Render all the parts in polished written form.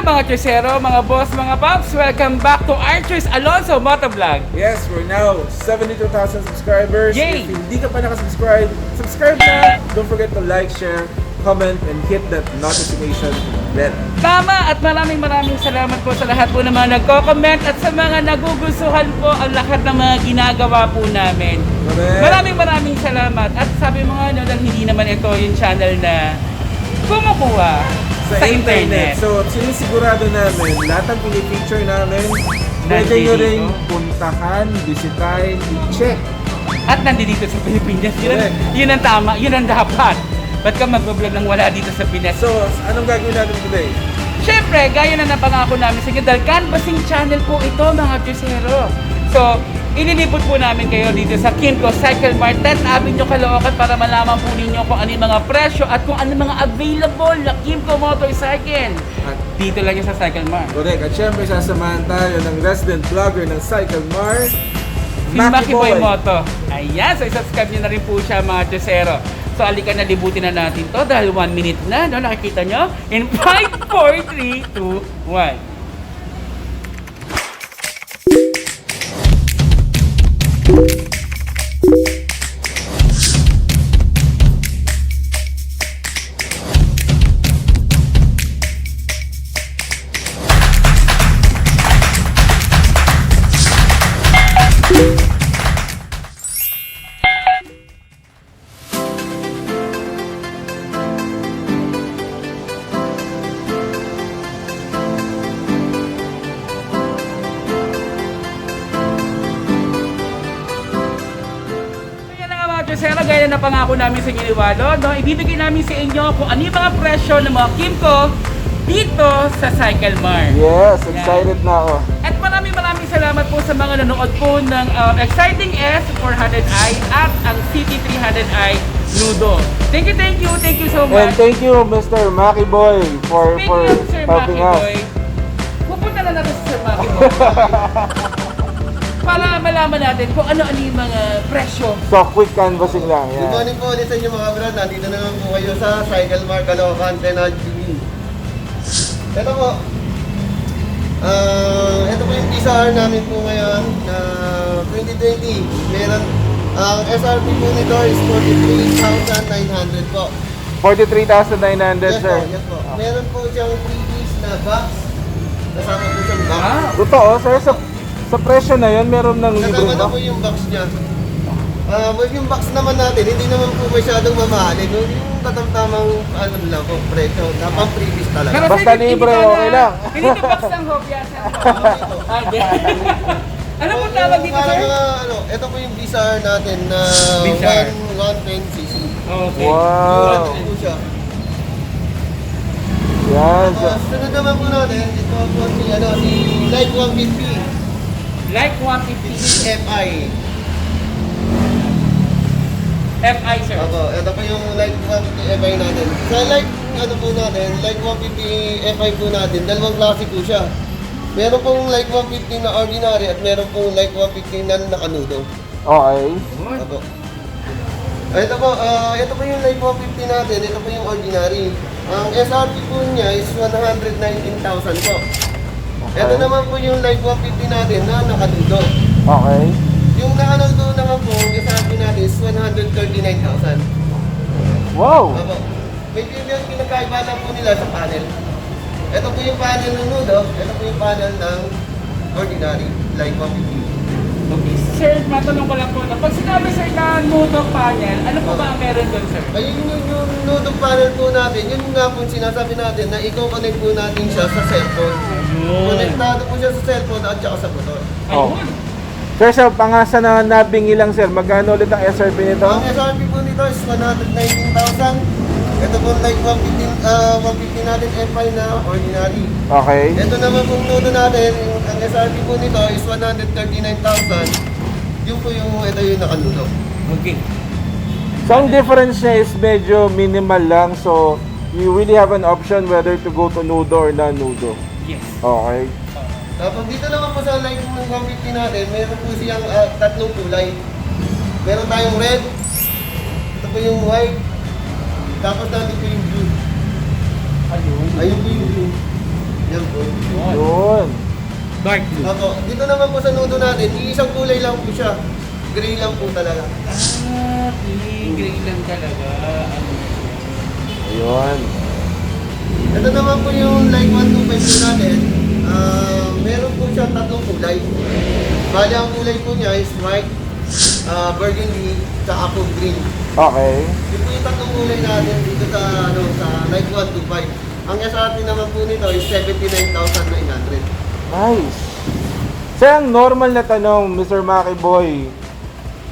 mga Crucero, mga boss, mga pops? Welcome back to Archers Alonso Motovlog. Yes, we're now 72,000 subscribers. Yay! If hindi ka pa nakasubscribe, subscribe na. Don't forget to like, share, comment, and hit that notification bell. Tama, at maraming salamat po sa lahat po ng mga nagko-comment at sa mga nagugustuhan po ang lahat ng mga ginagawa po namin. Correct. Maraming salamat. At sabi mo nga, no, dahil hindi naman ito yung channel na kumukuha sa internet. So, sinisigurado namin, lahat ng pinipicture namin, pwede nyo Nandito. rin puntahan, bisitahin, i-check. At nandito sa Pilipinas. Correct. Yun ang tama, yun ang dapat. Ba't ka mag-vlog nang wala dito sa Pinas? So, anong gagawin natin today? Siyempre, gaya na napangako namin sa inyo, dahil canvassing channel po ito, mga Crucero. So, inilipot po namin kayo dito sa Kimco Cycle Mart, 10th Avenue, Caloocan, para malaman po ninyo kung ano yung mga presyo at kung ano yung mga available na Kimco motorcycle. At Dito lang yung sa Cycle Mart. correct. At syempre, sasamahan tayo ng resident vlogger ng Cycle Mart, Si Maki Boy Moto. Ayan, so subscribe nyo na rin po siya, mga Crucero. So, alika na, libutin na natin to dahil 1 minute na, no? Nakikita nyo? In 5, 4, 3, 2, 1. Crucero, gaya na pangako namin sa inyo ni Walo, no? Ibibigay namin sa inyo kung ano yung mga presyo ng mga Kimco dito sa Cycle Mart. Yes, excited na ako. At maraming salamat po sa mga nanood po ng Exciting S400i at ang CT300i Nudo. Thank you so much. And thank you, Mr. Maki Boy, for Speaking of Sir helping Maki us. Boy, pupunta na natin sa Sir Maki Boy. Para malaman natin kung ano-ano yung mga presyo. So, quick canvassing lang. Good Yeah. morning po ulit sa inyo mga brad. Nandito na naman po kayo sa Cycle Mart Caloocan, Tenad TV. Ito po. Ito po yung DSR namin po ngayon na 2020. Meron, ang SRP po nito is 43,900 po. 43,900, Yes sir. po, yes po. Meron po siyang 3-piece na box. Kasama po siyang box. Totoo, sir, sa presyo na yun, meron ng Kasama libreng na box. po yung box niya. Well, yung box naman natin, hindi naman po masyadong mamahalin. Yung katamtamang ano lang po, presyo. Napang previous talaga. Pero Basta sir, libre, hindi ka okay na- lang. Hindi to box ng hopya, sir. Okay. Ano po tawag dito, Para sir? mga, ito po yung BSR natin na BSR. 110cc. Okay. Wow. Ito po siya. Yan. So, Sunod naman po natin, ito po si Light 150 Like 150 FI. FI, sir. Opo, ito po yung Light 150 FI natin. Sa Light, ano po natin, Light 150 FI po natin, dalawang klase po siya. Meron pong Light 150 na ordinary at meron pong Light 150 na nakanudo. okay. Opo. Ito po yung Light 150 natin, ito po yung ordinary. Ang SRP po niya is 119,000 po. Ito naman po yung Light 150 natin na nakanudo. Okay. Yung nakanudo naman po, ang SRP natin is 139,000. Wow. Opo. Medyo yung kinakaiba lang po nila sa panel. Ito po yung panel ng nudo, ito po yung panel ng ordinary, Light 150. Okay, sir, matanong ko lang po na pag sinabi sir na nudo panel, ano po ba ang meron doon, sir? Ayun yung nudo panel po natin, yun nga po sinasabi natin na i-connect po natin siya sa cellphone. Konektado po siya sa cellphone at saka sa motor. Ayun. Sir, sa pangasa na nabingi lang, sir, magkano ulit ang SRP nito? Ang SRP po nito is 119,000. Ito po like 150 natin FI na ordinary. Okay. Ito naman pong nudo natin, ang SRP po nito is 139,000. Yung po ito yung nakanudo. Okay. So, ang difference niya is medyo minimal lang. So, you really have an option whether to go to nudo or non-nudo. Yes. Okay. Tapos dito naman po sa light ng 150 natin, meron po siyang tatlong kulay. Meron tayong red, ito po yung white, tapos natin po yung blue. Ayun. Ayun po yung blue. Yan po. Yun. Dark blue. Opo. Dito naman po sa nudo natin, isang kulay lang po siya. Gray lang po talaga. Ah, gray lang talaga. Ayun. Ito naman po yung like 125 po natin. Meron po siya tatlong kulay. Bali ang kulay po niya is white, burgundy, tsaka po green. Okay. Yun po yung tatlong kulay natin dito sa, sa like 125. Ang SRP naman po nito is 79,900. Nice. Sir, ang normal na tanong, Mr. Maki Boy,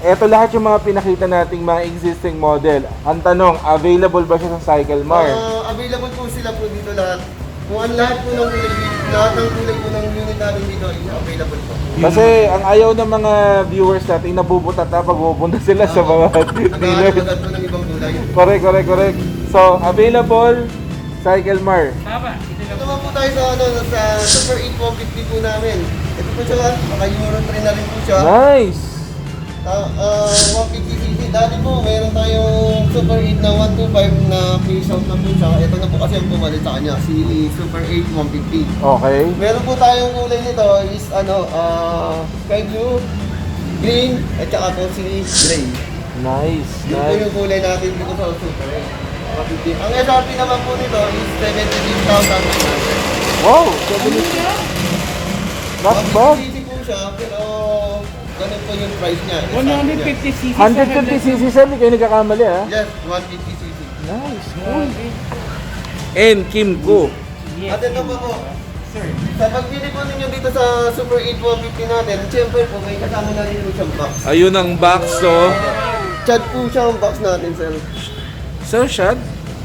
eto lahat yung mga pinakita nating mga existing model. Ang tanong, available ba siya sa Cycle Mart? Available po sila po dito lahat. Kung ang lahat po ng kulay, lahat ng kulay po ng unit natin dito is available po. Kasi ang ayaw ng mga viewers natin, nabubutat na pag pupunta sila sa mga dealers. Naghahanap po ng ibang kulay. Correct. So, available, Cycle Mart. Tama. Ito Ito lang. naman po tayo sa Super 8 150 po namin. Ito po siya, maka Euro 3 na rin po siya. Nice. 150cc. Dati po, meron tayong Super 8 na 125 na face out na po siya. Ito na po kasi ang pumalit sa kanya, si Super 8 150. Okay. Meron po tayong kulay nito is sky blue, green, at saka po si gray. Nice. Yun po yung kulay natin dito sa Super 8. 150. Ang SRP naman po nito is 76,900. Wow. Not bad. 150cc po siya, pero ganun po yung price niya. 150cc. 150cc, sir, hindi kayo nagkakamali, ha? Yes, 150cc. Nice. Cool. And Kimco. Yes. At ito po, Sir. sa pagbili po ninyo dito sa Super 8 150 natin, siyempre po may kasama na rin po siyang box. Ayun ang box, so. Chad po siya ang box natin, sir. Sir, shot?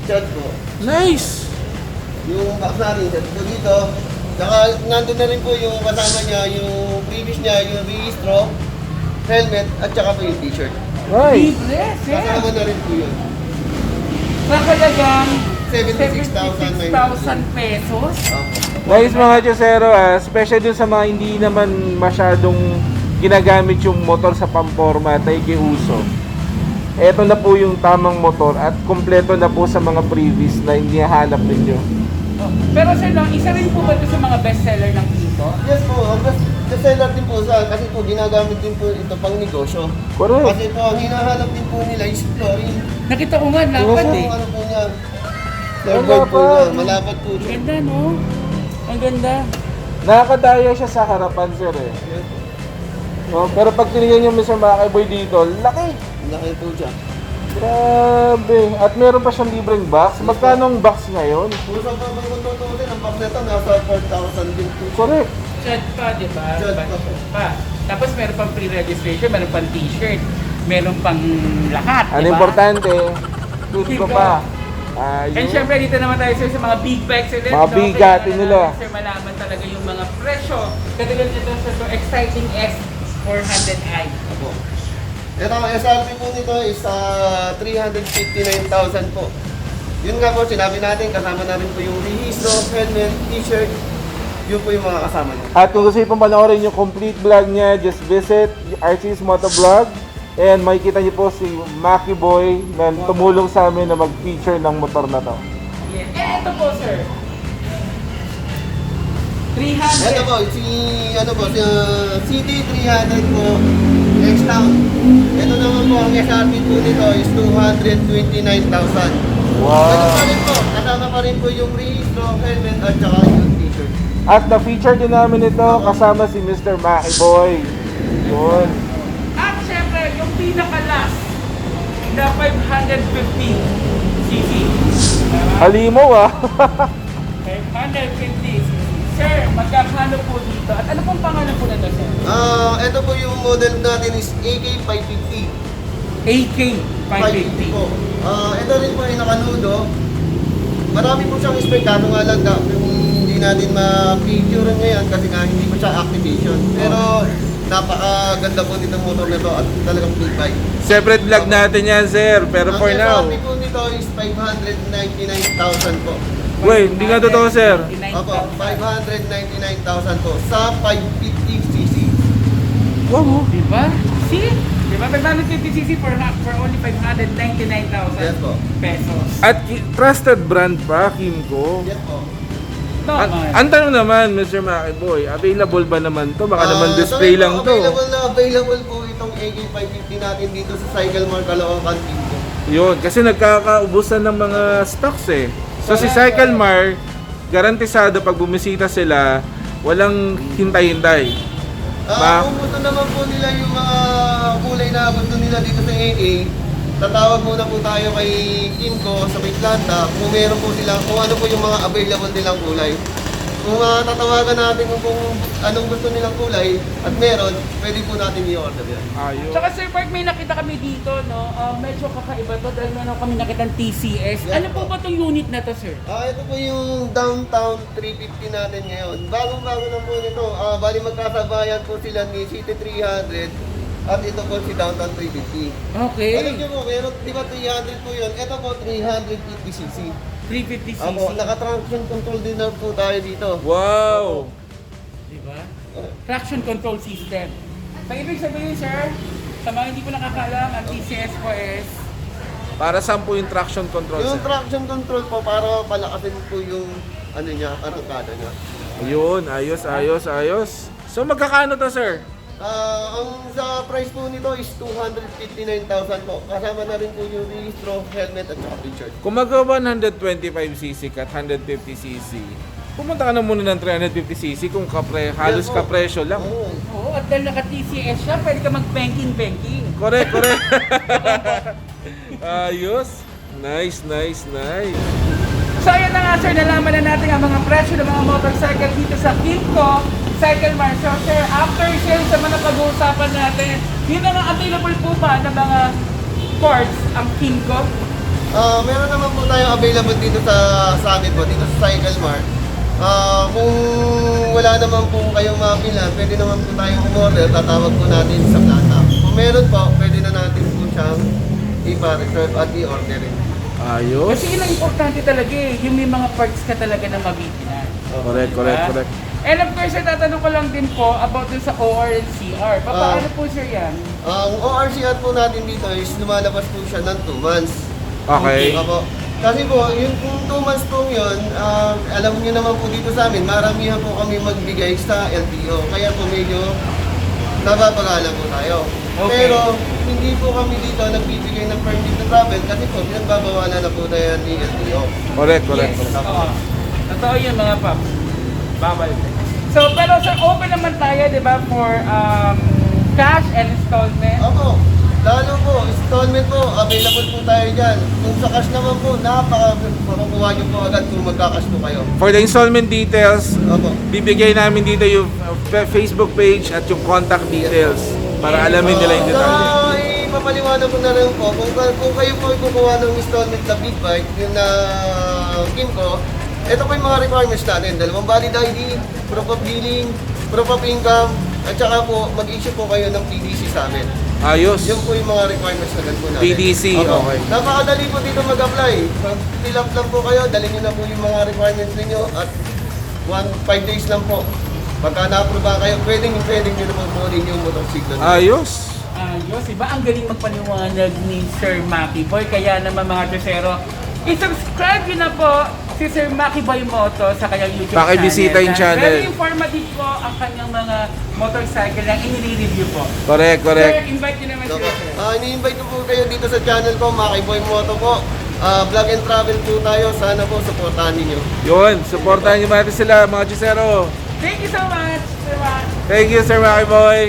Chad po. Nice. Yung box natin, chad po dito. Saka nandun na rin po yung kasama niya, yung previous niya, yung registro, helmet, at saka po yung t-shirt. Nice. Libre, sir. Kasama na rin po yun. Nakalagang 76,900 pesos. Nice mga Chosero, especially dun sa mga hindi naman masyadong ginagamit yung motor sa pamporma at uso. Ito na po yung tamang motor at kumpleto na po sa mga previous na hindi hanap ninyo. Oh. Pero sir, lang, isa rin po ba ito sa mga bestseller ng Kimco? Yes po, the seller din po sa kasi po ginagamit din po ito pang negosyo. Correct. Kasi po ang hinahanap din po nila is flooring. Nakita ko nga, lapad Oo. eh. Ano po niya? Floorboard po niya, malapad po siya. Ganda, no? Ang ganda. Nakakadaya siya sa harapan, sir, eh. Yes po. No? Pero pag tinignan yung Mr. Maki Boy dito, laki. Laki po siya. Grabe. At meron pa siyang libreng box. Magkano ang box ngayon? Kung sa kung tutuusin, ang box nito nasa 4,000 din po. Correct. Chat pa, di ba? Chat pa. Pa. Tapos meron pang pre-registration, meron pang t-shirt, meron pang lahat, Ang di ba? importante, food ko pa. And Ayun. syempre dito naman tayo sir sa mga big bikes ulit. Mga bigatin Kailangan nila. natin, Sir, malaman talaga yung mga presyo. Katulad nito sa so exciting S400i. Apo. Ito ang SRP po nito is 359,000 po. Yun nga po, sinabi natin, kasama na rin po yung rehistro, helmet, t-shirt. Yun po yung mga kasama niya. At kung gusto niyo pong panoorin yung complete vlog niya, just visit RC's Motovlog. And makikita niyo po si Maki Boy na tumulong sa amin na mag-feature ng motor na to. Yes. Eh, ito po sir. 300. Ito po, si CD300 po, X-Town. Ito naman po, ang SRP po nito is 229,000. Wow! Ano pa rin po, kasama pa rin po yung rehistro, helmet, at saka yung t-shirt. At na-feature din namin ito kasama si Mr. Maki Boy. Yun. At syempre, yung pinaka-last na 550cc. Halimaw ah. 550cc. Sir, magkakano po dito? At ano pong pangalan po na ito, sir? Ito po yung model natin is AK550. AK 550. po. Ito rin po yung nakanudo. Marami po siyang spec, kaso nga lang yung hindi natin ma-picture ngayon kasi nga hindi pa siya activation. Pero napakaganda po nitong motor na to at talagang big bike. Separate vlog natin yan, sir. Pero for Ang now, SRP po nito is 599,000 po. wait, hindi nga totoo, sir. Opo, 599,000 po sa 550cc. Wow. Diba? See? Diba? 550cc for only 599,000 Yes po. pesos. At trusted brand pa, Kimco. Yes po. naman. Ang tanong naman, Mr. Makiboy, available ba naman to? Baka naman display lang to. Available po itong AK550 natin dito sa Cycle Mart Caloocan Team. Yun, kasi nagkakaubusan ng mga stocks eh. So si Cycle Mart, garantisado pag bumisita sila, walang hintay-hintay. Kung gusto naman po nila yung mga kulay na gusto nila dito sa AA, tatawag muna po tayo kay Kimco sa may planta kung meron po sila, kung ano po yung mga available nilang kulay. Kung tatawagan natin kung anong gusto nilang kulay at meron, pwede po natin i-order yan. Ayun. Saka Sir Mark, may nakita kami dito, no? Medyo kakaiba to dahil meron kami nakitang TCS. Yeah. Ano po ba itong unit na to, sir? Ito po yung Downtown 350 natin ngayon. Bagong-bago na po nito. Bali magkasabayan po sila ni City 300 at ito po si Downtown 350. Okay. Alam niyo po, meron, di ba 300 po yun? Ito po 350cc. 350cc. Naka-traction control din na po tayo dito. Wow! Di ba? Traction control system. So, ibig sabihin, sir, sa mga hindi po nakakaalam, ang TCS po is Para saan po yung traction control? Yung sir? traction control po, para palakasin po yung ano niya, arangkada niya. Ayun, ayos. So magkakano to, sir? Ang sa price po nito is 259,000 po. Kasama na rin po yung registro, helmet at saka t-shirt. Kung mag 125cc at 150cc, pumunta ka na muna ng 350cc kung halos Yan po. kapresyo lang. Oo. oo, at dahil naka-TCS siya, pwede ka mag-banking. Correct. Ayos. Nice. So ayun na nga sir, nalaman na natin ang mga presyo ng mga motorcycle dito sa Kimco Cycle Mart. So sir, after sales naman ang pag-uusapan natin, yun na nga available po ba ng mga parts ang Kimco? Meron naman po tayong available dito sa amin po, dito sa Cycle Mart. Kung wala naman po kayong mapilan, pwede naman po tayong umorder, tatawag po natin sa planta. Kung meron po, pwede na natin po siyang ipa-reserve at i-orderin. Ayos. Kasi yun ang importante talaga eh, yung may mga parts ka talaga na mabibilan. Correct. And of course, tatanong ko lang din po about dun sa OR and CR. Paano po sir yan? Ang ORCR po natin dito is lumalabas po siya ng 2 months. Okay. Opo. Kasi po, yung 2 months po yun, alam niyo naman po dito sa amin, maramihan po kami magbigay sa LTO. Kaya po medyo nababagalan po tayo. Okay. Pero hindi po kami dito nagbibigay ng permit to travel kasi po pinagbabawalan na po tayo ni LTO. Correct. Yes, oo. Totoo yun mga paps. Bawal. So, pero sir, open naman tayo, di ba, for cash and installment. Opo. Lalo po, installment po, available po tayo dyan. Kung sa cash naman po, makukuha nyo po agad kung magka-cash po kayo. For the installment details, Opo. bibigay namin dito yung Facebook page at yung contact details para alamin nila yung detalye. Ipapaliwanag ko na rin po, kung kayo po kukuha ng installment na big bike, yung na Kimco, ito po yung mga requirements natin. 2 valid ID, proof of billing, proof of income, at saka po mag-issue po kayo ng PDC sa amin. Ayos. Yun po yung mga requirements na po natin. PDC, Opo. okay. Napakadali po dito mag-apply. Fill up lang po kayo, dalhin nyo na po yung mga requirements ninyo at 5 days lang po. Pagka na-approve kayo, pwedeng nyo naman po rin yung motorsiklo. Ayos. Ayos, iba ang galing magpaliwanag ni Sir Maki Boy. Kaya naman mga Josero, i-subscribe nyo na po si Sir Maki Boy Moto sa kanyang YouTube Pakibisita yung channel. Very informative po ang kanyang mga motorcycle na inire-review po. Correct. Sir, invite nyo naman sila, sir. Ini-invite ko po kayo dito sa channel ko, Maki Boy Moto po. Vlog and travel po tayo. Sana po supportahan ninyo. Yun, supportahan nyo natin sila mga Gisero. Thank you so much, Sir Maki. Thank you, Sir Maki Boy.